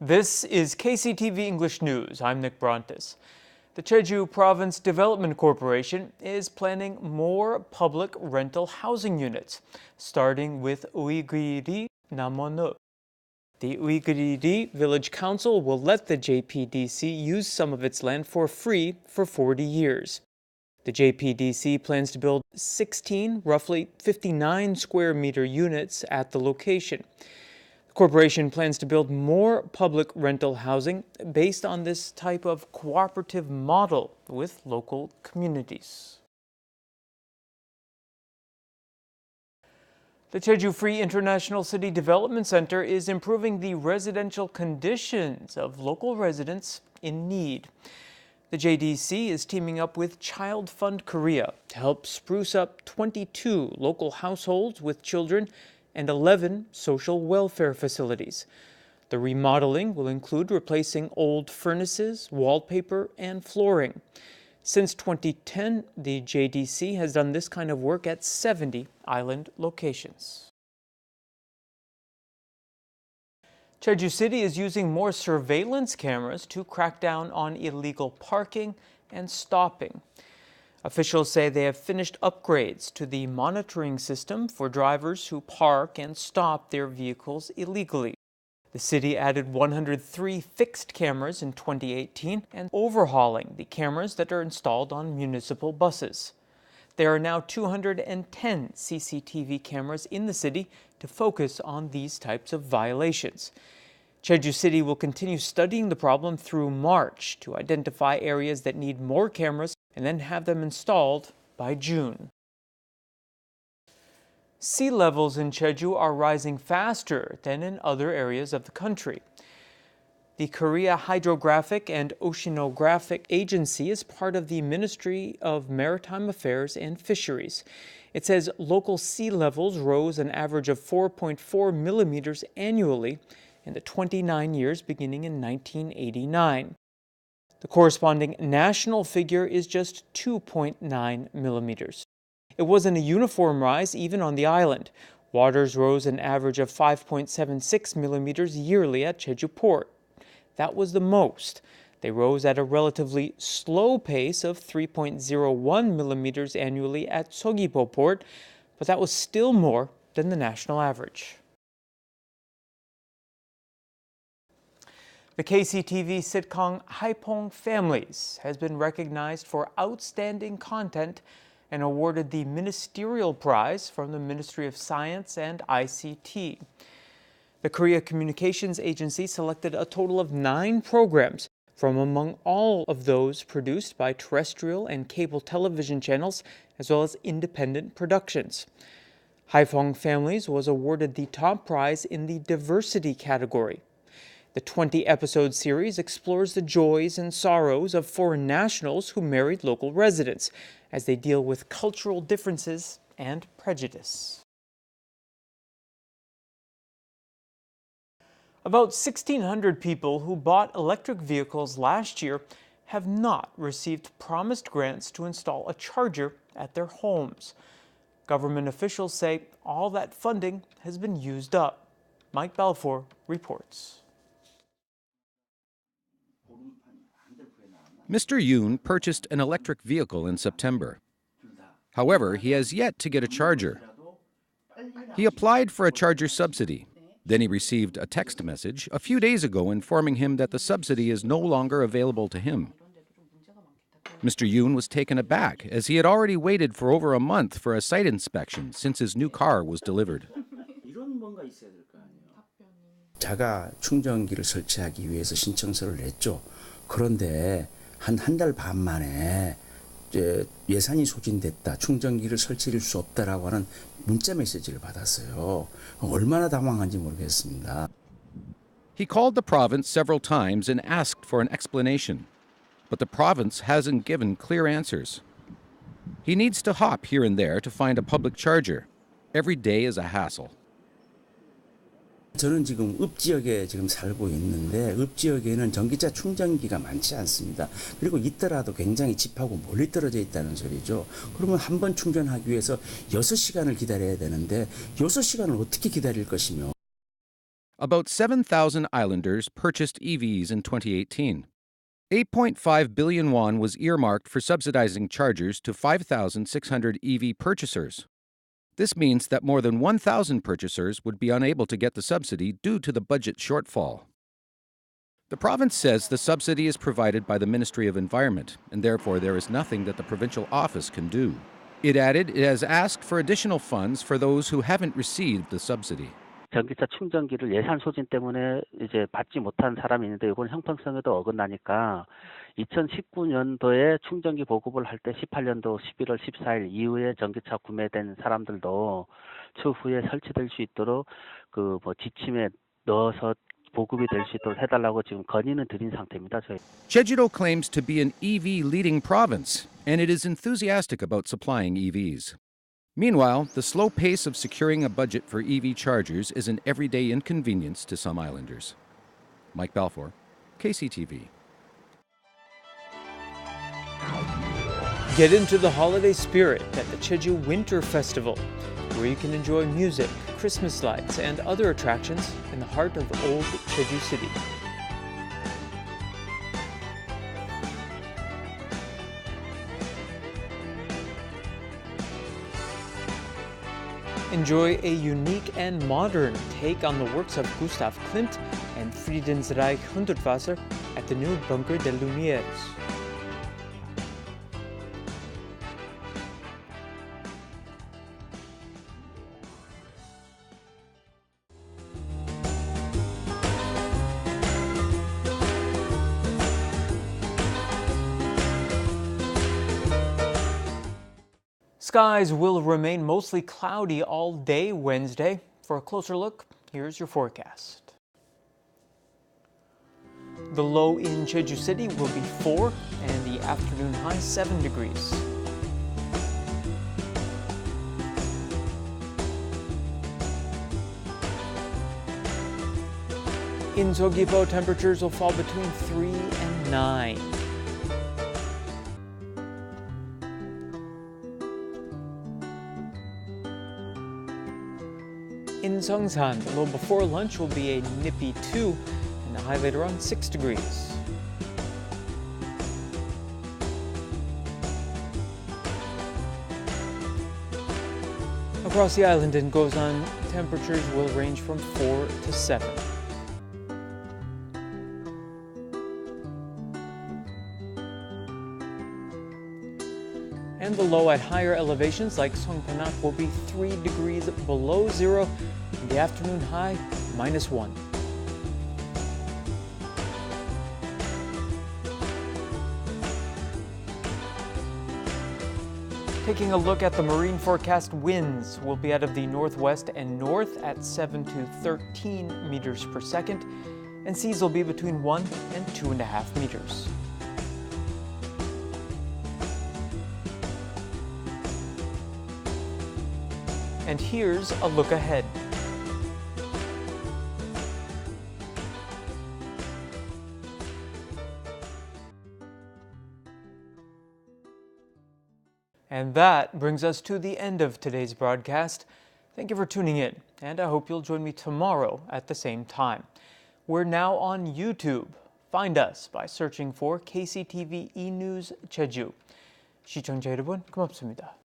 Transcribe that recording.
This is KCTV English News. I'm Nick Brontes. The Jeju Province Development Corporation is planning more public rental housing units, starting with Uigiri Namonu. The Uigiri Village Council will let the JPDC use some of its land for free for 40 years. The JPDC plans to build 16, roughly 59 square meter units at the location. The corporation plans to build more public rental housing based on this type of cooperative model with local communities. The Jeju Free International City Development Center is improving the residential conditions of local residents in need. The JDC is teaming up with Child Fund Korea to help spruce up 22 local households with children and 11 social welfare facilities. The remodeling will include replacing old furnaces, wallpaper, and flooring. Since 2010, the JDC has done this kind of work at 70 island locations. Jeju City is using more surveillance cameras to crack down on illegal parking and stopping. Officials say they have finished upgrades to the monitoring system for drivers who park and stop their vehicles illegally. The city added 103 fixed cameras in 2018 and overhauling the cameras that are installed on municipal buses. There are now 210 CCTV cameras in the city to focus on these types of violations. Jeju City will continue studying the problem through March to identify areas that need more cameras and then have them installed by June. Sea levels in Jeju are rising faster than in other areas of the country. The Korea Hydrographic and Oceanographic Agency is part of the Ministry of Maritime Affairs and Fisheries. It says local sea levels rose an average of 4.4 millimeters annually in the 29 years beginning in 1989. The corresponding national figure is just 2.9 millimeters. It wasn't a uniform rise even on the island. Waters rose an average of 5.76 millimeters yearly at Jeju Port. That was the most. They rose at a relatively slow pace of 3.01 millimeters annually at Seogwipo Port, but that was still more than the national average. The KCTV sitcom Haipong Families has been recognized for outstanding content and awarded the Ministerial Prize from the Ministry of Science and ICT. The Korea Communications Agency selected a total of 9 programs from among all of those produced by terrestrial and cable television channels, as well as independent productions. Haipong Families was awarded the top prize in the diversity category. The 20-episode series explores the joys and sorrows of foreign nationals who married local residents as they deal with cultural differences and prejudice. About 1,600 people who bought electric vehicles last year have not received promised grants to install a charger at their homes. Government officials say all that funding has been used up. Mike Balfour reports. Mr. Yoon purchased an electric vehicle in September. However, he has yet to get a charger. He applied for a charger subsidy. Then he received a text message a few days ago informing him that the subsidy is no longer available to him. Mr. Yoon was taken aback as he had already waited for over a month for a site inspection since his new car was delivered. 자가 충전기를 설치하기 위해서 신청서를 냈죠. 그런데 한 달 반 만에 예산이 소진됐다, 충전기를 설치할 수 없다라고 하는 문자 메시지를 받았어요. 얼마나 당황한지 모르겠습니다. He called the province several times and asked for an explanation, but the province hasn't given clear answers. He needs to hop here and there to find a public charger. Every day is a hassle. 저는 지금 읍지역에 지금 살고 있는데 읍지역에는 전기차 충전기가 많지 않습니다. 그리고 있더라도 굉장히 집하고 멀리 떨어져 있다는 소리죠. 그러면 한 번 충전하기 위해서 6시간을 기다려야 되는데 6시간을 어떻게 기다릴 것이며. About 7,000 islanders purchased EVs in 2018. 8.5 billion won was earmarked for subsidizing chargers to 5,600 EV purchasers. This means that more than 1,000 purchasers would be unable to get the subsidy due to the budget shortfall. The province says the subsidy is provided by the Ministry of Environment, and therefore there is nothing that the provincial office can do. It added it has asked for additional funds for those who haven't received the subsidy. 전기차 충전기를 예산 소진 때문에 이제 받지 못한 사람이 있는데 이건 형평성에도 어긋나니까 2019년도에 충전기 보급을 할 때 18년도 11월 14일 이후에 전기차 구매된 사람들도 추후에 설치될 수 있도록 지침에 넣어서 보급이 될 수 있도록 해달라고 지금 건의는 드린 상태입니다. 저희. Jeju claims to be an EV leading province, and it is enthusiastic about supplying EVs. Meanwhile, the slow pace of securing a budget for EV chargers is an everyday inconvenience to some islanders. Mike Balfour, KCTV. Get into the holiday spirit at the Jeju Winter Festival, where you can enjoy music, Christmas lights, and other attractions in the heart of old Jeju City. Enjoy a unique and modern take on the works of Gustav Klimt and Friedensreich Hundertwasser at the new Bunker des Lumières. Skies will remain mostly cloudy all day Wednesday. For a closer look, here's your forecast. The low in Jeju City will be 4 and the afternoon high 7 degrees. In Seogwipo, temperatures will fall between 3 and 9. In Seongsan, the low before lunch will be a nippy 2 and the high later on 6 degrees. Across the island in Gosan, temperatures will range from 4 to 7. And the low at higher elevations like Songpanak will be 3 degrees below zero, and the afternoon high -1. Taking a look at the marine forecast, winds will be out of the northwest and north at 7 to 13 meters per second, and seas will be between 1 and 2.5 meters. And here's a look ahead. And that brings us to the end of today's broadcast. Thank you for tuning in, and I hope you'll join me tomorrow at the same time. We're now on YouTube. Find us by searching for KCTV E-News Jeju. 시청자 여러분, 고맙습니다.